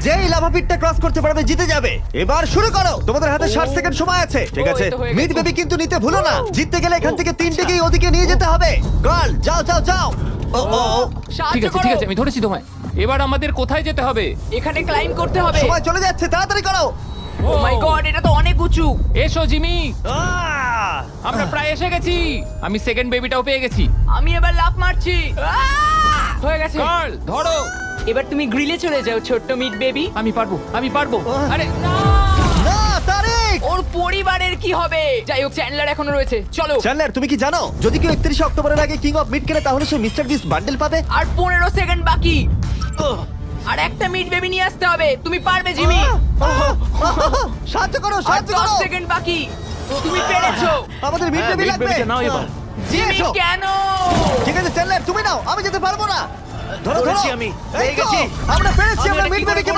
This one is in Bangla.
যেই লাভা পিটটা ক্রস করতে পারবে জিতে যাবে। এবার শুরু করো, তোমাদের হাতে 60 সেকেন্ড সময় আছে। ঠিক আছে, এই তো হয়ে মিড গেছে। বেবি কিন্তু নিতে ভুলো না। জিততে গেলে এখান থেকে তিনটেকেই ওদিকে নিয়ে যেতে হবে। গার্ল যাও যাও যাও। ও ও ও, ঠিক আছে ঠিক আছে, আমি ধরেছি তোমায়। এবার আমাদের কোথায় যেতে হবে? এখানে ক্লাইম করতে হবে। সময় চলে যাচ্ছে, তাড়াতাড়ি করো। ও মাই গড, এটা তো অনেক উঁচু। এসো জিমি, আহ! আমরা প্রায় এসে গেছি। আমি সেকেন্ড বেবিটাও পেয়ে গেছি। আমি এবার লাফ মারছি। হয়ে গেছে। গার্ল ধরো। এবার তুমি গ্রিলে চলে যাও, ছোট্ট মিট বেবি। আমি পারবো, আমি পারবো। আরে না! না তারিক। ওর পরিবারের কি হবে? যাই হোক, চ্যান্ডলার এখনো রয়েছে। চলো। চ্যান্ডলার, তুমি কি জানো যদি কেউ 31 অক্টোবরের আগে কিং অফ মিড কেনে তাহলে সে মিস্টার বিস্ট বান্ডেল পাবে? আর 15 সেকেন্ড বাকি। আর একটা মিট বেবি নিয়ে আসতে হবে। তুমি পারবে জিমি। সাহায্য করো, আর সাহায্য 10 করো। সেকেন্ড বাকি। তুমি পেরেছো। আমাদের মিড বেবি লাগবে। নাও এবার। জিমি এসো। কেন? ঠিক আছে চ্যান্ডলার, তুমি নাও, আমি যেতে পারবো না। ধরো ধরো, ধরেছি আমি, এই পেয়ে তো, গেছি। আমরা পেরেছি, আমি আমরা এটা মিড কি করে বেবিকে